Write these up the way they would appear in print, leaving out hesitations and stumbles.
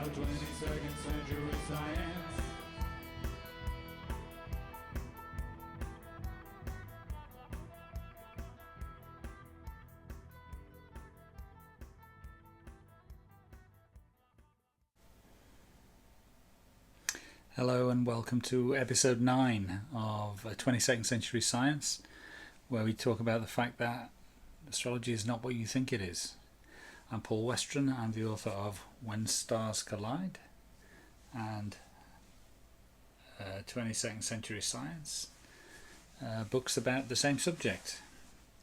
22nd century science. Hello and welcome to episode 9 of 22nd Century Science, where we talk about the fact that astrology is not what you think it is. I'm Paul Westron. I'm the author of When Stars Collide and 22nd Century Science, books about the same subject.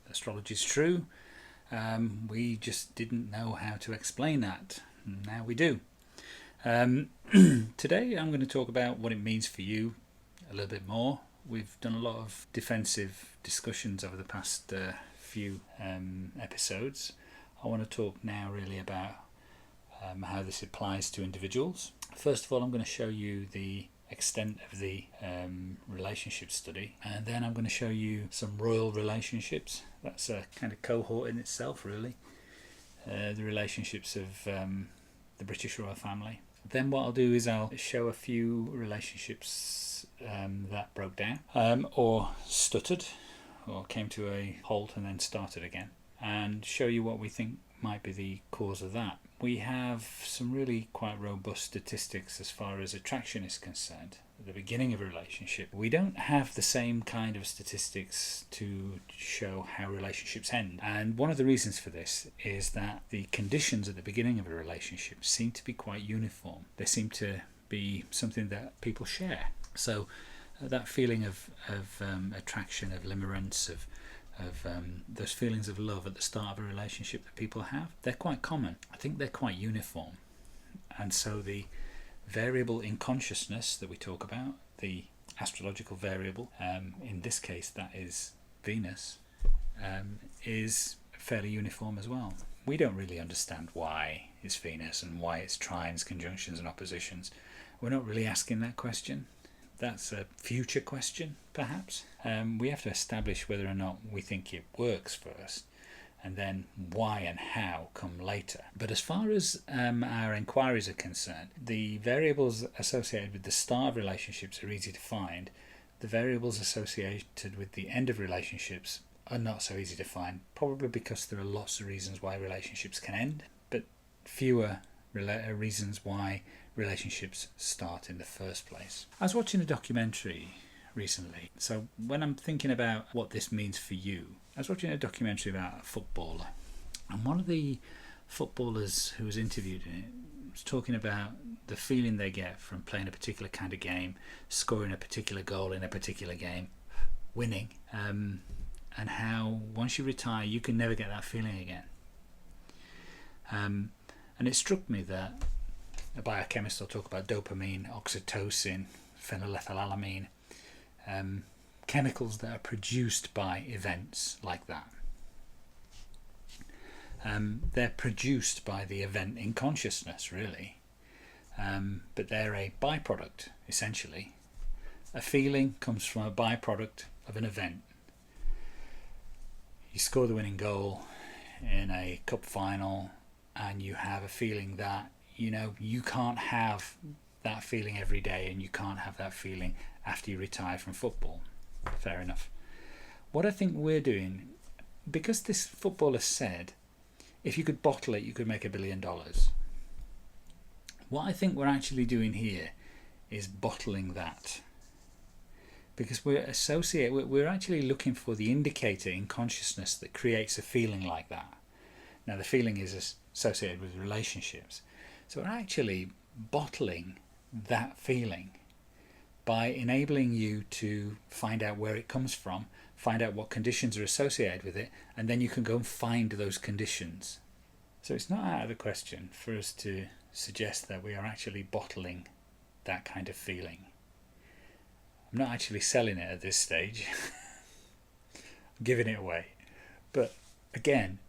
Astrology is true. We just didn't know how to explain that. Now we do. Today I'm going to talk about what it means for you a little bit more. We've done a lot of defensive discussions over the past few episodes. I want to talk now really about how this applies to individuals. First of all, I'm going to show you the extent of the relationship study, and then I'm going to show you some royal relationships. That's a kind of cohort in itself, really. The relationships of the British royal family. Then what I'll do is I'll show a few relationships that broke down or stuttered or came to a halt and then started again, and show you what we think might be the cause of that. We have some really quite robust statistics as far as attraction is concerned at the beginning of a relationship. We don't have the same kind of statistics to show how relationships end, and one of the reasons for this is that the conditions at the beginning of a relationship seem to be quite uniform. They seem to be something that people share. So that feeling of attraction, of limerence, of those feelings of love at the start of a relationship that people have, they're quite common. I think they're quite uniform. And so the variable in consciousness that we talk about, the astrological variable, in this case that is Venus, is fairly uniform as well. We don't really understand why it's Venus and why it's trines, conjunctions and oppositions. We're not really asking that question. That's a future question, perhaps. We have to establish whether or not we think it works first, and then why and how come later. But as far as our inquiries are concerned, the variables associated with the start of relationships are easy to find. The variables associated with the end of relationships are not so easy to find, probably because there are lots of reasons why relationships can end, but fewer reasons why relationships start in the first place. I was watching a documentary recently, so when I'm thinking about what this means for you, I was watching a documentary about a footballer, and one of the footballers who was interviewed in it was talking about the feeling they get from playing a particular kind of game, scoring a particular goal in a particular game, winning, and how once you retire you can never get that feeling again. And it struck me that a biochemist will talk about dopamine, oxytocin, phenylethylamine, chemicals that are produced by events like that. They're produced by the event in consciousness, really, but they're a byproduct, essentially. A feeling comes from a byproduct of an event. You score the winning goal in a cup final, and you have a feeling that you can't have that feeling every day, and you can't have that feeling after you retire from football. Fair enough. What I think we're doing, because this footballer said if you could bottle it you could make $1 billion, what I think we're actually doing here is bottling that, because we're actually looking for the indicator in consciousness that creates a feeling like that. Now the feeling is associated with relationships, so we're actually bottling that feeling by enabling you to find out where it comes from, find out what conditions are associated with it, and then you can go and find those conditions. So it's not out of the question for us to suggest that we are actually bottling that kind of feeling. I'm not actually selling it at this stage. I'm giving it away. But again,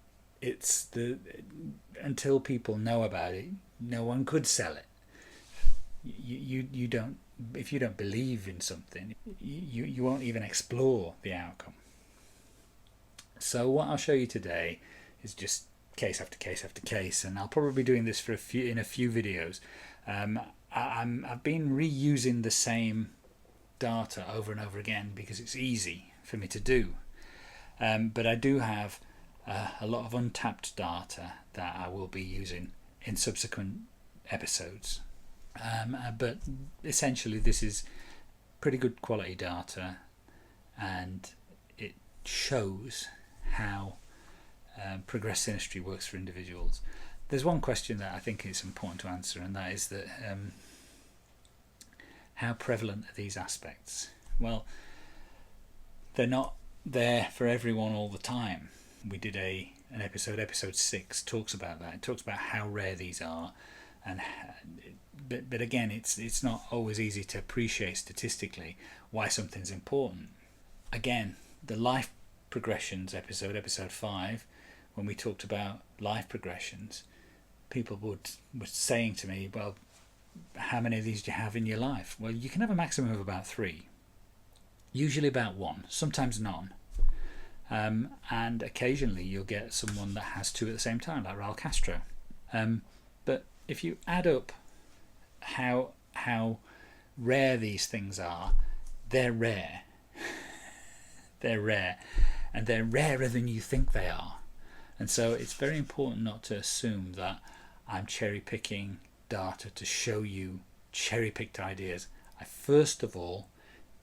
it's until people know about it, no one could sell it. You don't, if you don't believe in something, you won't even explore the outcome. So what I'll show you today is just case after case after case, and I'll probably be doing this in a few videos, I've been reusing the same data over and over again because it's easy for me to do. But I do have a lot of untapped data that I will be using in subsequent episodes. But essentially this is pretty good quality data, and it shows how progressed synastry works for individuals. There's one question that I think is important to answer, and that is that how prevalent are these aspects? Well, they're not there for everyone all the time. We did an episode 6 talks about that. It talks about how rare these are, and but again, it's not always easy to appreciate statistically why something's important. Again, the life progressions episode 5, when we talked about life progressions, people were saying to me, well, how many of these do you have in your life? Well, you can have a maximum of about 3, usually about 1, sometimes none. And occasionally you'll get someone that has 2 at the same time, like Raul Castro. But if you add up how rare these things are, they're rare. They're rare, and they're rarer than you think they are. And so it's very important not to assume that I'm cherry picking data to show you cherry picked ideas. I first of all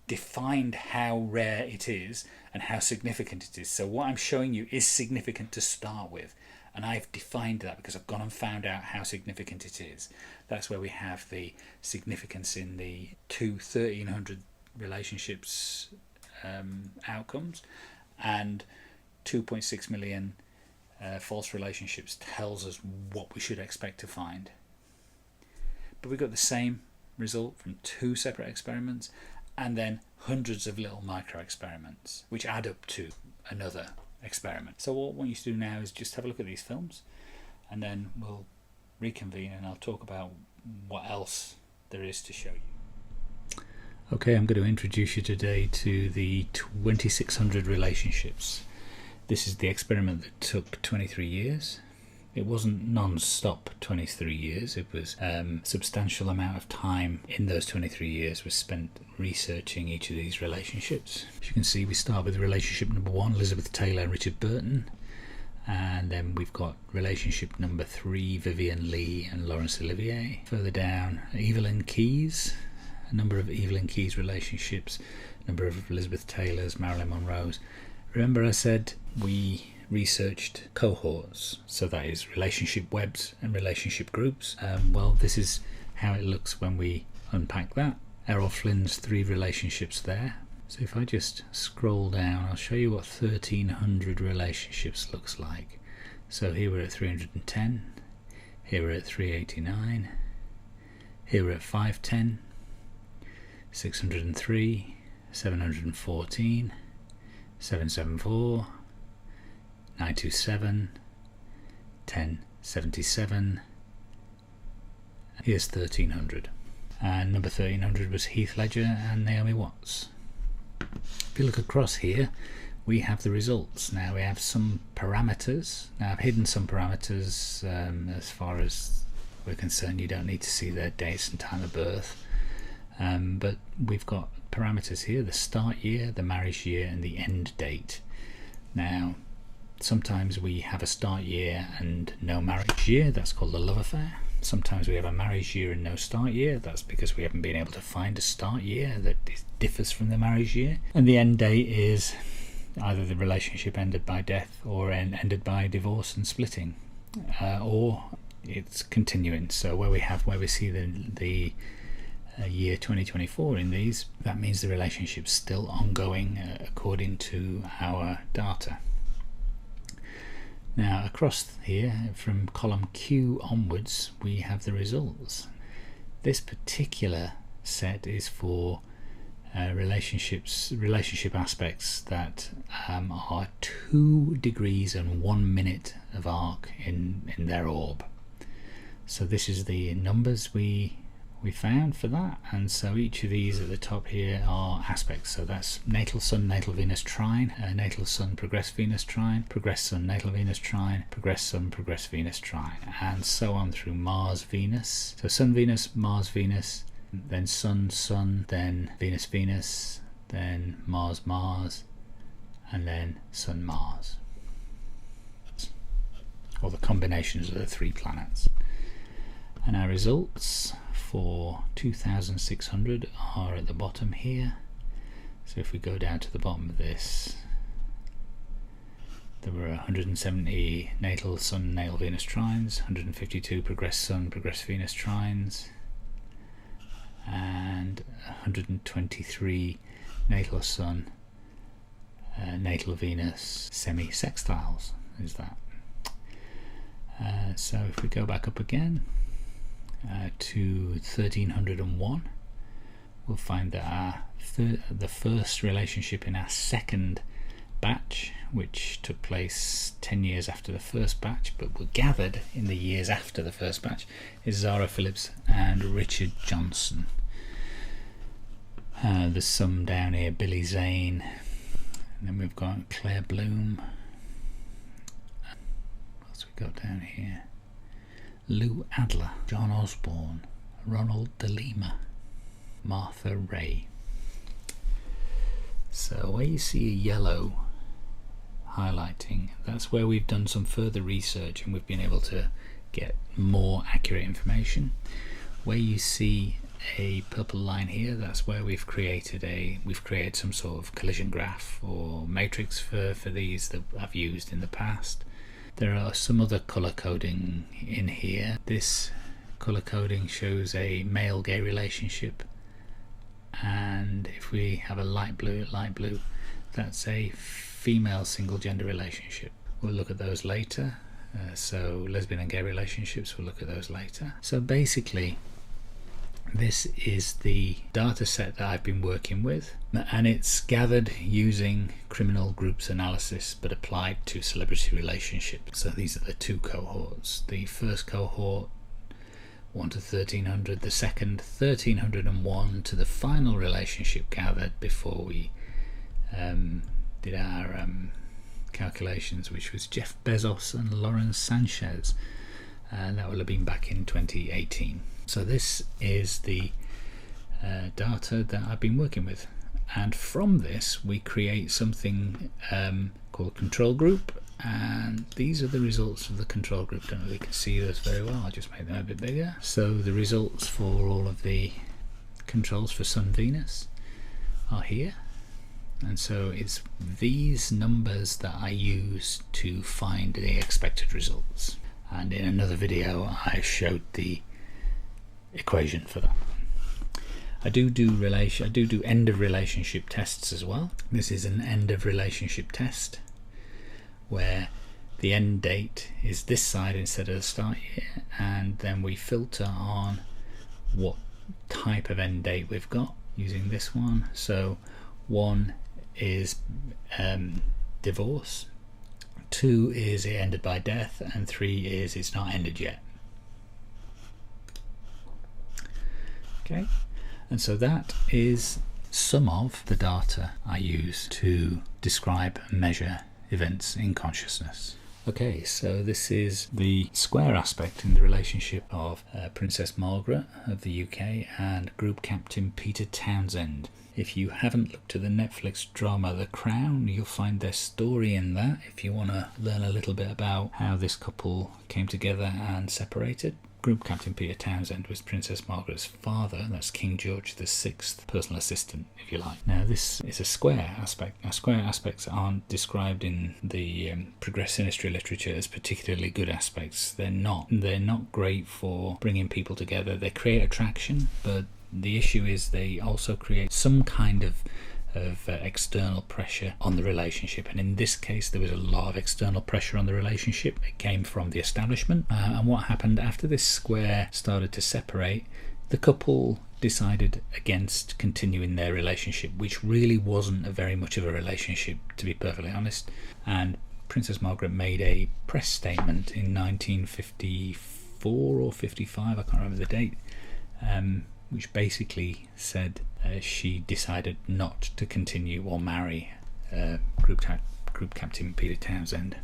defined how rare it is and how significant it is. So what I'm showing you is significant to start with, and I've defined that because I've gone and found out how significant it is. That's where we have the significance in the 1,300 relationships outcomes, and 2.6 million false relationships tells us what we should expect to find. But we got the same result from 2 separate experiments, and then hundreds of little micro experiments which add up to another experiment. So what I want you to do now is just have a look at these films, and then we'll reconvene and I'll talk about what else there is to show you. Okay, I'm going to introduce you today to the 2600 relationships. This is the experiment that took 23 years. It wasn't non-stop 23 years. It was a substantial amount of time in those 23 years was spent researching each of these relationships. As you can see, we start with relationship number 1, Elizabeth Taylor and Richard Burton. And then we've got relationship number 3, Vivian Lee and Laurence Olivier. Further down, Evelyn Keyes, a number of Evelyn Keyes relationships, a number of Elizabeth Taylor's, Marilyn Monroe's. Remember I said we researched cohorts, so that is relationship webs and relationship groups. Well, this is how it looks when we unpack that. Errol Flynn's 3 relationships there. So if I just scroll down, I'll show you what 1,300 relationships looks like. So here we're at 310, here we're at 389, here we're at 510, 603, 714, 774, 927, 1077. Here's 1,300. And number 1,300 was Heath Ledger and Naomi Watts. If you look across here, we have the results. Now we have some parameters. Now I've hidden some parameters as far as we're concerned. You don't need to see their dates and time of birth. But we've got parameters here: the start year, the marriage year, and the end date. Now, sometimes we have a start year and no marriage year. That's called a love affair. Sometimes we have a marriage year and no start year. That's because we haven't been able to find a start year that differs from the marriage year. And the end date is either the relationship ended by death or ended by divorce and splitting, or it's continuing. So where we see the year 2024 in these, that means the relationship's still ongoing according to our data. Now across here, from column Q onwards, we have the results. This particular set is for relationship aspects that are 2 degrees and 1 minute of arc in their orb. So this is the numbers we we found for that. And so each of these at the top here are aspects. So that's natal Sun, natal Venus trine, natal Sun, progress Venus trine, progress Sun, natal Venus trine, progress Sun, progress Venus trine, and so on through Mars, Venus. So Sun, Venus, Mars, Venus, then Sun, Sun, then Venus, Venus, then Mars, Mars, and then Sun, Mars. Or the combinations of the three planets. And our results for 2600 are at the bottom here. So if we go down to the bottom of this, there were 170 natal Sun, natal Venus trines, 152 progress Sun, progress Venus trines, and 123 natal Sun, natal Venus semi-sextiles is that. So if we go back up again to 1301, we'll find that the first relationship in our second batch, which took place 10 years after the first batch but were gathered in the years after the first batch, is Zara Phillips and Richard Johnson. There's some down here, Billy Zane, and then we've got Claire Bloom. What else we got down here? Lou Adler, John Osborne, Ronald De Lima, Martha Ray. So where you see a yellow highlighting, that's where we've done some further research and we've been able to get more accurate information. Where you see a purple line here, that's where we've created some sort of collision graph or matrix for these that I've used in the past. There are some other colour coding in here. This colour coding shows a male-gay relationship, and if we have a light blue, that's a female single-gender relationship. We'll look at those later. So lesbian and gay relationships, we'll look at those later. So basically, this is the data set that I've been working with, and it's gathered using criminal groups analysis but applied to celebrity relationships. So these are the two cohorts. The first cohort 1 to 1300, the second 1301 to the final relationship gathered before we did our calculations, which was Jeff Bezos and Lawrence Sanchez, and that will have been back in 2018. So this is the data that I've been working with, and from this we create something called control group, and these are the results of the control group. Don't know if you can see those very well, I'll just make them a bit bigger. So the results for all of the controls for Sun, Venus are here, and so it's these numbers that I use to find the expected results, and in another video I showed the equation for that. I do end of relationship tests as well. This is an end of relationship test where the end date is this side instead of the start year, and then we filter on what type of end date we've got using this one. So 1 is divorce, 2 is it ended by death, and 3 is it's not ended yet. Okay, and so that is some of the data I use to describe and measure events in consciousness. Okay, so this is the square aspect in the relationship of Princess Margaret of the UK and Group Captain Peter Townsend. If you haven't looked at the Netflix drama The Crown, you'll find their story in that if you want to learn a little bit about how this couple came together and separated. Group Captain Peter Townsend was Princess Margaret's father, that's King George VI, personal assistant, if you like. Now this is a square aspect. Now square aspects aren't described in the progress SYNASTRY literature as particularly good aspects. They're not great for bringing people together. They create attraction, but the issue is they also create some kind of external pressure on the relationship, and in this case there was a lot of external pressure on the relationship. It came from the establishment, and what happened after this square started to separate, the couple decided against continuing their relationship, which really wasn't very much of a relationship, to be perfectly honest. And Princess Margaret made a press statement in 1954 or 55, I can't remember the date, which basically said she decided not to continue or marry Group Captain Peter Townsend.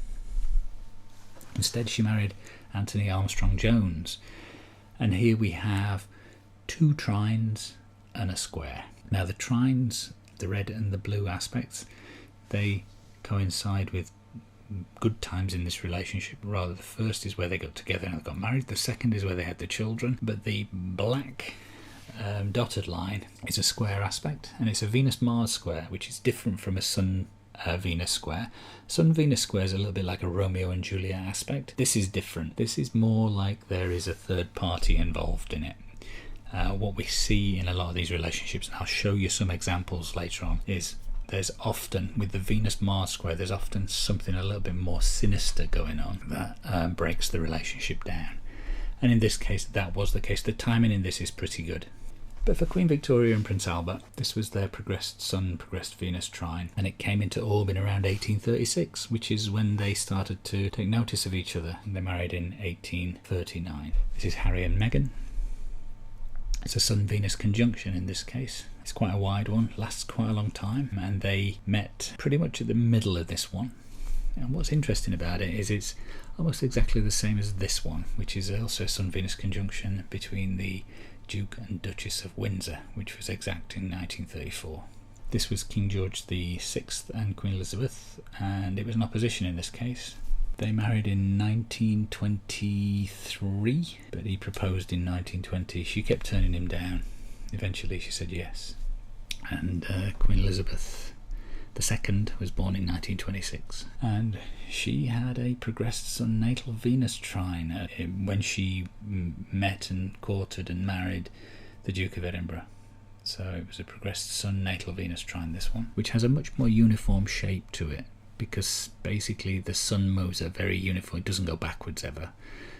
Instead, she married Anthony Armstrong Jones, and here we have 2 trines and a square. Now the trines, the red and the blue aspects, they coincide with good times in this relationship. Rather, the first is where they got together and got married, the second is where they had the children, but the black dotted line is a square aspect, and it's a Venus-Mars square, which is different from a Sun-Venus square. Sun-Venus square is a little bit like a Romeo and Juliet aspect. This is different. This is more like there is a third party involved in it. What we see in a lot of these relationships, and I'll show you some examples later on, is there's often, with the Venus-Mars square, there's often something a little bit more sinister going on that breaks the relationship down. And in this case, that was the case. The timing in this is pretty good. But for Queen Victoria and Prince Albert, this was their progressed Sun, progressed Venus trine, and it came into orbit around 1836, which is when they started to take notice of each other. They married in 1839. This is Harry and Meghan. It's a Sun-Venus conjunction in this case. It's quite a wide one, lasts quite a long time, and they met pretty much at the middle of this one. And what's interesting about it is it's almost exactly the same as this one, which is also a Sun-Venus conjunction between the Duke and Duchess of Windsor, which was exact in 1934. This was King George VI and Queen Elizabeth, and it was an opposition in this case. They married in 1923, but he proposed in 1920. She kept turning him down. Eventually she said yes. And Queen Elizabeth II was born in 1926, and she had a progressed Sun natal Venus trine when she met and courted and married the Duke of Edinburgh. So it was a progressed Sun natal Venus trine, this one, which has a much more uniform shape to it, because basically the Sun moves are very uniform. It doesn't go backwards ever,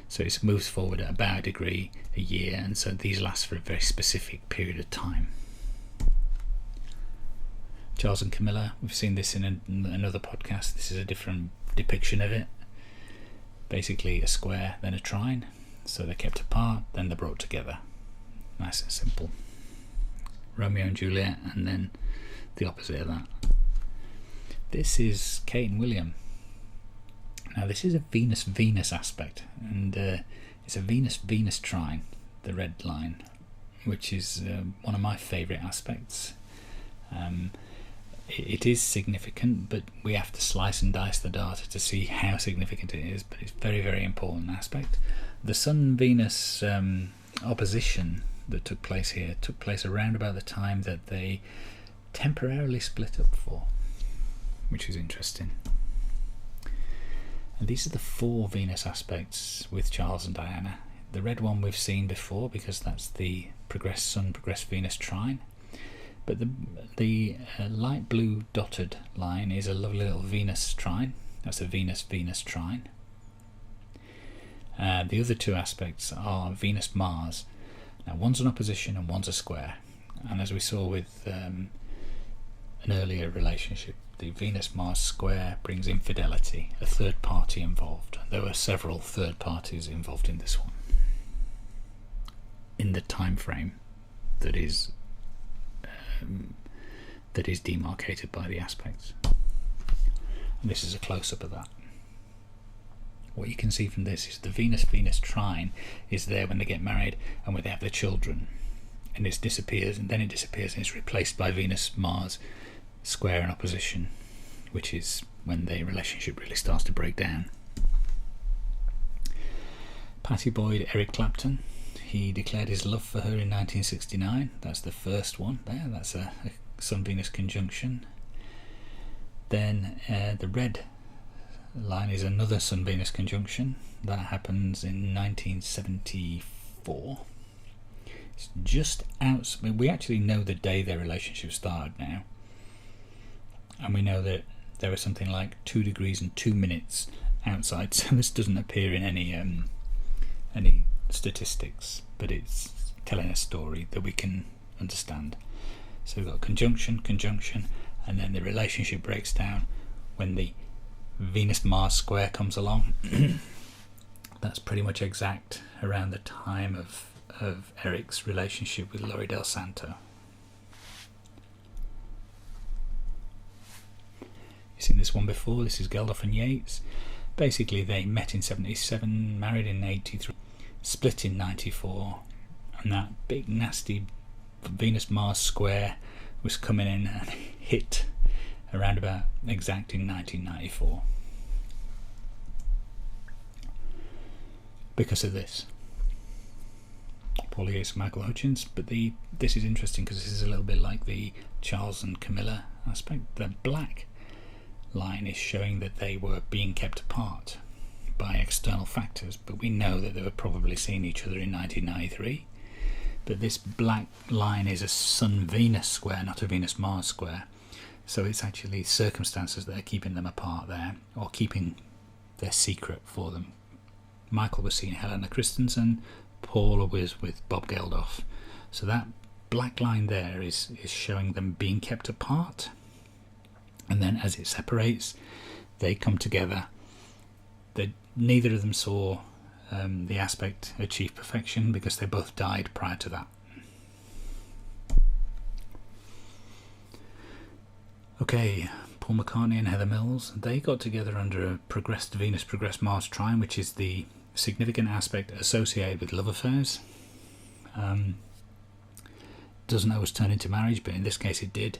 so it moves forward at about a degree a year, and so these last for a very specific period of time. Charles and Camilla, we've seen this in another podcast. This is a different depiction of it. Basically a square, then a trine. So they're kept apart, then they're brought together. Nice and simple. Romeo and Juliet, and then the opposite of that. This is Kate and William. Now this is a Venus-Venus aspect, and it's a Venus-Venus trine, the red line, which is one of my favourite aspects. It is significant, but we have to slice and dice the data to see how significant it is, but it's a very, very important aspect. The Sun-Venus opposition that took place here took place around about the time that they temporarily split up for, which is interesting. And these are the 4 Venus aspects with Charles and Diana. The red one we've seen before because that's the progressed Sun, progressed Venus trine. But the light blue dotted line is a lovely little Venus trine. That's a Venus-Venus trine. The other 2 aspects are Venus-Mars. Now one's an opposition and one's a square. And as we saw with an earlier relationship, the Venus-Mars square brings infidelity, a third party involved. There were several third parties involved in this one, in the time frame that is demarcated by the aspects. And this is a close-up of that. What you can see from this is the Venus-Venus trine is there when they get married and when they have their children, and it disappears, and then it disappears and it's replaced by Venus-Mars square in opposition, which is when the relationship really starts to break down. Patti Boyd, Eric Clapton. He declared his love for her in 1969. That's the first one there. That's a Sun-Venus conjunction. Then the red line is another Sun-Venus conjunction. That happens in 1974. It's just out. We actually know the day their relationship started now. And we know that there was something like 2 degrees and 2 minutes outside. So this doesn't appear in any statistics, but it's telling a story that we can understand. So we've got conjunction, and then the relationship breaks down when the Venus-Mars square comes along. That's pretty much exact around the time of of Eric's relationship with Laurie Del Santo. You've seen this one before. This is Geldof and Yates. Basically, they met in 77, married in 83, split in 94, and that big nasty Venus-Mars square was coming in and hit around about exact in 1994 because of this. Paul Yates and Michael Hutchins. But this is interesting because this is a little bit like the Charles and Camilla aspect. The black line is showing that they were being kept apart by external factors, but we know that they were probably seeing each other in 1993. But this black line is a Sun-Venus square, not a Venus-Mars square. So it's actually circumstances that are keeping them apart there, or keeping their secret for them. Michael was seeing Helena Christensen, Paula was with Bob Geldof. So that black line there is showing them being kept apart. And then as it separates, they come together. Neither of them saw the aspect achieve perfection because they both died prior to that. Okay, Paul McCartney and Heather Mills, they got together under a progressed Venus, progressed Mars trine, which is the significant aspect associated with love affairs. Doesn't always turn into marriage, but in this case it did.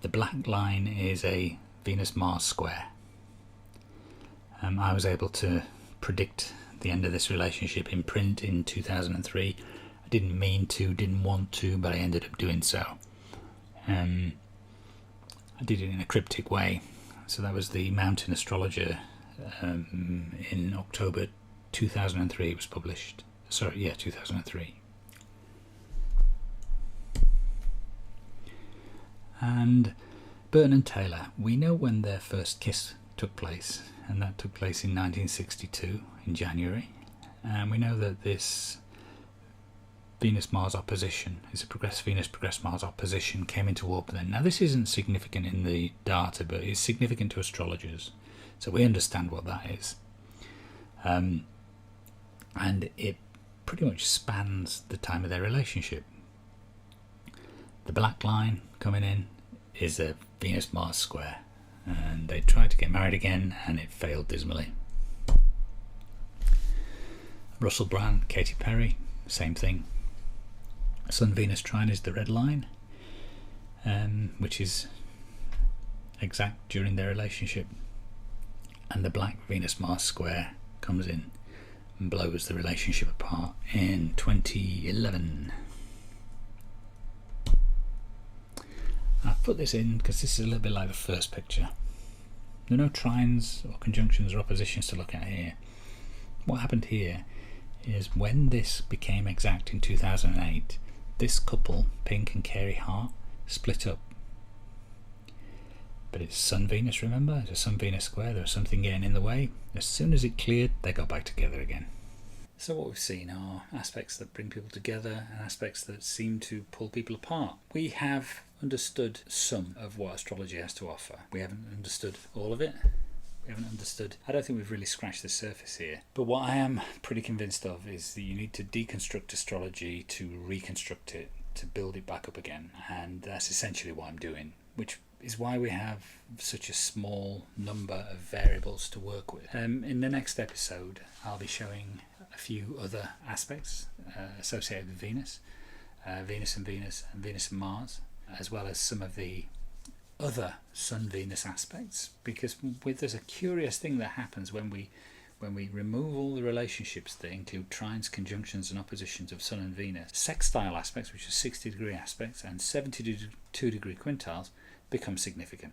The black line is a Venus-Mars square. I was able to predict the end of this relationship in print in 2003. I didn't mean to, didn't want to, but I ended up doing so. I did it in a cryptic way. So that was the Mountain Astrologer in October 2003 it was published. 2003. And Burton and Taylor, we know when their first kiss took place, and that took place in 1962 in January. And we know that this Venus-Mars opposition is a progressed Venus, progressed Mars opposition, came into orbit then. Now this isn't significant in the data, but it's significant to astrologers, so we understand what that is. And it pretty much spans the time of their relationship. The black line coming in is a Venus-Mars square, and they tried to get married again and it failed dismally. Russell Brand, Katy Perry, same thing. Sun-Venus trine is the red line, which is exact during their relationship, and the black Venus-Mars square comes in and blows the relationship apart in 2011. I've put this in because this is a little bit like the first picture. There are no trines or conjunctions or oppositions to look at here. What happened here is when this became exact in 2008, this couple, Pink and Carey Hart, split up. But it's Sun-Venus, remember? It's a Sun-Venus square. There was something getting in the way. As soon as it cleared, they got back together again. So what we've seen are aspects that bring people together and aspects that seem to pull people apart. We have understood some of what astrology has to offer. We haven't understood all of it. I don't think we've really scratched the surface here. But what I am pretty convinced of is that you need to deconstruct astrology to reconstruct it, to build it back up again. And that's essentially what I'm doing, which is why we have such a small number of variables to work with. In the next episode, I'll be showing a few other aspects associated with Venus, Venus and Venus and Mars, as well as some of the other Sun-Venus aspects, because there's a curious thing that happens when we remove all the relationships that include trines, conjunctions and oppositions of Sun and Venus. Sextile aspects, which are 60-degree aspects, and 72-degree quintiles become significant.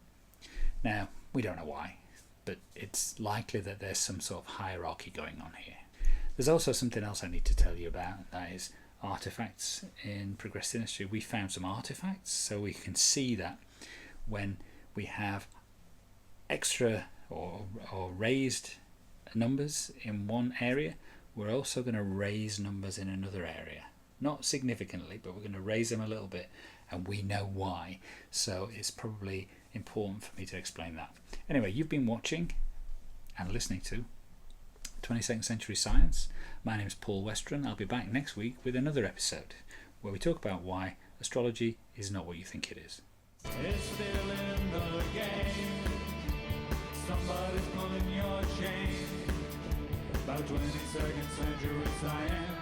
Now, we don't know why, but it's likely that there's some sort of hierarchy going on here. There's also something else I need to tell you about, and that is artifacts in progressed SYNASTRY. We found some artifacts, so we can see that when we have extra or raised numbers in one area, we're also going to raise numbers in another area. Not significantly, but we're going to raise them a little bit, and we know why. So it's probably important for me to explain that. Anyway, you've been watching and listening to 22nd Century Science. My name is Paul Westron. I'll be back next week with another episode where we talk about why astrology is not what you think it is. It's still in the game. Somebody's pulling your chain. About 22nd century science.